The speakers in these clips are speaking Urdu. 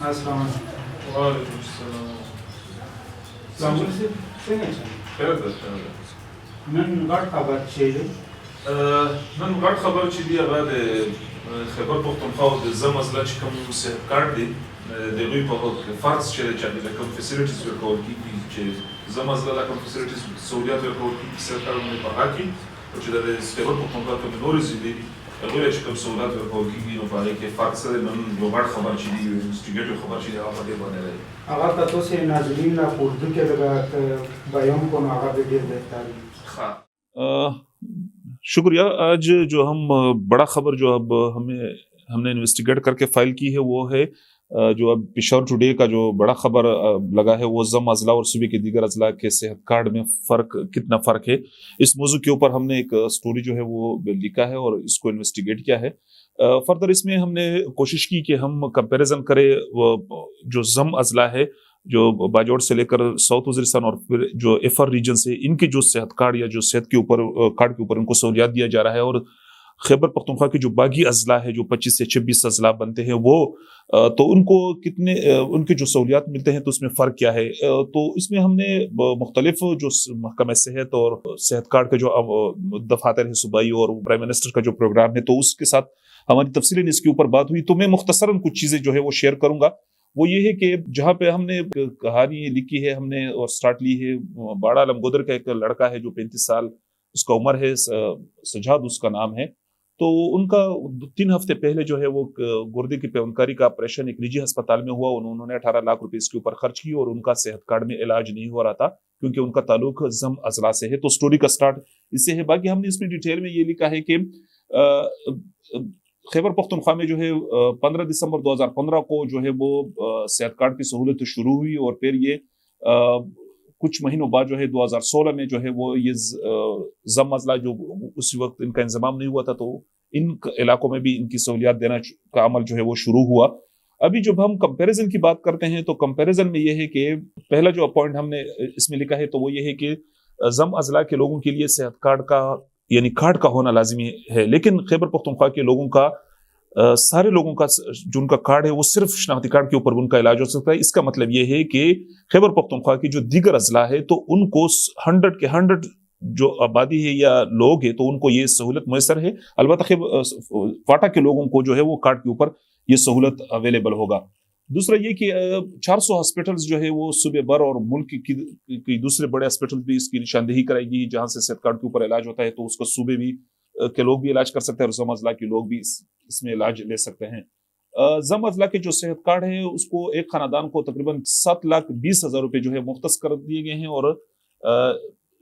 السلام علیکم. وعلیکم السلام. څنګه څنګه خیر ده خیر ده. نن غټ خبر چې نن غټ خبر چې دی هغه د خیبر پښتونخوا د زم مسله چې کوم صحت کارت دی د هغوی په فرض چې د چا کوم فیسیلیټیز ورکول کېږي چې زم مسله د کوم فیسیلیټیز سہولیات ورکول کېږي صحت کارت باندې په هغه کې او چې د خیبر پښتونخوا کوم نورې ضلعې دي هغوی له چې کوم سہولیات ورکول کېږي نو په هغې کې فرق څه دی. نن یو غټ خبر چې دی یو انوسټیګیټیو خبر چې دی هغه په دې باندې دی. هغه تاسو یې ناظرین لا اردو کې لگا بیان کو نو هغه ډېر بهتر. شکریہ. آج جو ہم بڑا خبر جو اب ہم نے انویسٹیگیٹ کر کے فائل کی ہے وہ ہے جو اب پشاور ٹوڈے کا جو بڑا خبر لگا ہے وہ زم اضلاع اور صوبے کے دیگر اضلاع کے صحت کارڈ میں کتنا فرق ہے. اس موضوع کے اوپر ہم نے ایک سٹوری جو ہے وہ لکھا ہے اور اس کو انویسٹیگیٹ کیا ہے. فردر اس میں ہم نے کوشش کی کہ ہم کمپیریزن کریں جو زم اضلاع ہے جو باجوڑ سے لے کر ساؤتھ وزیرستان اور پھر جو ایفر ریجن سے ان کے جو صحت کارڈ یا جو صحت کے اوپر کارڈ کے اوپر ان کو سہولیات دیا جا رہا ہے اور خیبر پختونخوا کے جو باقی اضلاع ہے جو 25 سے 26 اضلاع بنتے ہیں وہ تو ان کو کتنے ان کے جو سہولیات ملتے ہیں تو اس میں فرق کیا ہے. تو اس میں ہم نے مختلف جو محکمہ صحت اور صحت کارڈ کا جو دفاتر ہے صوبائی اور پرائم منسٹر کا جو پروگرام ہے تو اس کے ساتھ ہماری تفصیلاً اس کے اوپر بات ہوئی. تو میں مختصراً کچھ چیزیں جو ہے وہ شیئر کروں گا. وہ یہ ہے کہ جہاں پہ ہم نے کہانی لکھی ہے ہم نے اور سٹارٹ لی ہے باڑا علم گودر کا ایک لڑکا ہے جو 35 سال اس کا عمر ہے, سجاد اس کا نام ہے. تو ان کا 3 ہفتے پہلے جو ہے وہ گردے کی پیونکاری کا آپریشن ایک نجی ہسپتال میں ہوا. انہوں نے 18 لاکھ روپے اس کے اوپر خرچ کیے اور ان کا صحت کارڈ میں علاج نہیں ہو رہا تھا کیونکہ ان کا تعلق زم اضلاع سے ہے. تو سٹوری کا سٹارٹ اس سے ہے. باقی ہم نے اس میں ڈیٹیل میں یہ لکھا ہے کہ خیبر پختونخوا میں جو ہے 15 دسمبر 2015 کو جو ہے وہ صحت کارڈ کی سہولت شروع ہوئی اور پھر یہ کچھ مہینوں بعد جو ہے 2016 میں جو ہے وہ یہ زم اضلاع جو اسی وقت ان کا انضمام نہیں ہوا تھا تو ان علاقوں میں بھی ان کی سہولیات دینا کا عمل جو ہے وہ شروع ہوا. ابھی جب ہم کمپیریزن کی بات کرتے ہیں تو کمپیریزن میں یہ ہے کہ پہلا جو پوائنٹ ہم نے اس میں لکھا ہے تو وہ یہ ہے کہ زم اضلاع کے لوگوں کے لیے صحت کارڈ کا یعنی کارڈ کا ہونا لازمی ہے لیکن خیبر پختونخوا کے لوگوں کا سارے لوگوں کا جو ان کا کارڈ ہے وہ صرف شناختی کارڈ کے اوپر ان کا علاج ہو سکتا ہے. اس کا مطلب یہ ہے کہ خیبر پختونخوا کی جو دیگر اضلاع ہے تو ان کو 100 کے 100 جو آبادی ہے یا لوگ ہے تو ان کو یہ سہولت میسر ہے. البتہ فاٹا کے لوگوں کو جو ہے وہ کارڈ کے اوپر یہ سہولت اویلیبل ہوگا. دوسرا یہ کہ 400 ہاسپٹلز جو ہے وہ صوبے بھر اور ملک کی دوسرے بڑے ہاسپٹل بھی اس کی نشاندہی کرائے گی جہاں سے صحت کارڈ کے اوپر علاج ہوتا ہے تو اس کو صوبے بھی کے لوگ بھی علاج کر سکتے ہیں اور زم اضلاع کے لوگ بھی اس میں علاج لے سکتے ہیں. زم اضلاع کے جو صحت کارڈ ہے اس کو ایک خاندان کو تقریباً 7,20,000 روپے جو ہے مختص کر دیے گئے ہیں اور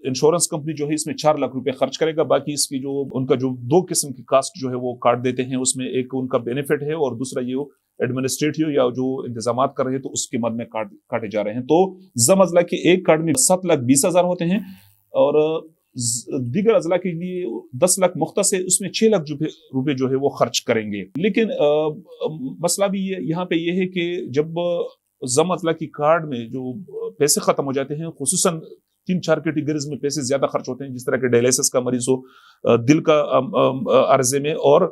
انشورنس کمپنی جو ہے اس میں 4 لاکھ روپے خرچ کرے گا. باقی اس کی جو ان کا جو 2 قسم کی کاسٹ جو ہے وہ کارڈ دیتے ہیں اس میں ایک ان کا بینیفٹ ہے اور دوسرا یہ ایڈمنسٹریٹو یا جو انتظامات کر رہے ہیں تو اس کے مد میں کاٹے جا رہے ہیں. تو زم اضلاع کے ایک کارڈ میں 7,20,000 ہوتے ہیں اور دیگر اضلاع کے لیے 10 لاکھ مختص ہے اس میں 6 لاکھ روپے جو ہے وہ خرچ کریں گے. لیکن مسئلہ بھی یہاں پہ یہ ہے کہ جب زم اضلاع کی کارڈ میں جو پیسے ختم ہو جاتے ہیں خصوصاً 3-4 کیٹیگریز میں پیسے زیادہ خرچ ہوتے ہیں جس طرح کہ ڈائلیسس کا مریض ہو دل کا عرضے میں اور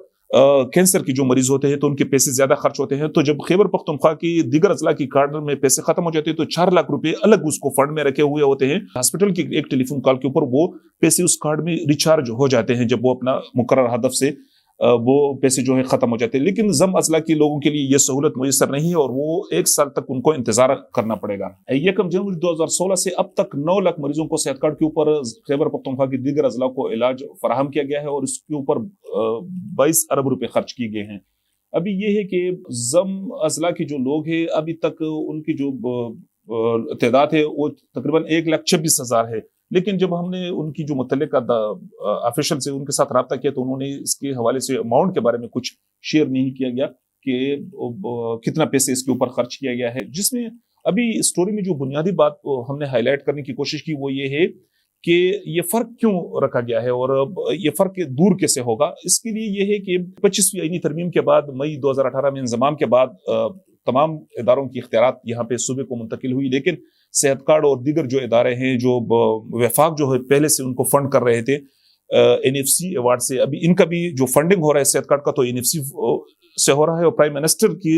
کینسر کی جو مریض ہوتے ہیں تو ان کے پیسے زیادہ خرچ ہوتے ہیں. تو جب خیبر پختونخوا کی دیگر اضلاع کی کارڈ میں پیسے ختم ہو جاتے ہیں تو 4 لاکھ روپے الگ اس کو فنڈ میں رکھے ہوئے ہوتے ہیں. ہاسپٹل کی ایک ٹیلی فون کال کے اوپر وہ پیسے اس کارڈ میں ریچارج ہو جاتے ہیں جب وہ اپنا مقرر ہدف سے وہ پیسے جو ہے ختم ہو جاتے ہیں. لیکن زم اضلاع کے لوگوں کے لیے یہ سہولت میسر نہیں ہے اور وہ 1 سال تک ان کو انتظار کرنا پڑے گا. 1 جنوری 2016 سے اب تک 9 لاکھ مریضوں کو صحت کارڈ کے اوپر خیبر پختونخوا کی دیگر اضلاع کو علاج فراہم کیا گیا ہے اور اس کے اوپر 22 ارب روپے خرچ کیے گئے ہیں. ابھی یہ ہے کہ زم اضلاع کے جو لوگ ہیں ابھی تک ان کی جو تعداد ہے وہ تقریباً 1,26,000 ہے. لیکن جب ہم نے ان کی جو متعلقہ آفیشل سے ان کے ساتھ رابطہ کیا تو انہوں نے اس کے حوالے سے اماؤنٹ کے بارے میں کچھ شیئر نہیں کیا گیا کہ کتنا پیسے اس کے اوپر خرچ کیا گیا ہے. جس میں ابھی اسٹوری میں جو بنیادی بات ہم نے ہائی لائٹ کرنے کی کوشش کی وہ یہ ہے کہ یہ فرق کیوں رکھا گیا ہے اور یہ فرق دور کیسے ہوگا. اس کے لیے یہ ہے کہ 25ویں آئینی ترمیم کے بعد مئی 2018 میں انضمام کے بعد تمام اداروں کی اختیارات یہاں پہ صوبے کو منتقل ہوئی لیکن صحت کارڈ اور دیگر جو ادارے ہیں جو وفاق جو ہے پہلے سے ان کو فنڈ کر رہے تھے NFC ایوارڈ سے ابھی ان کا بھی جو فنڈنگ ہو رہا ہے صحت کارڈ کا تو NFC سے ہو رہا ہے اور پرائم منسٹر کی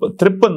53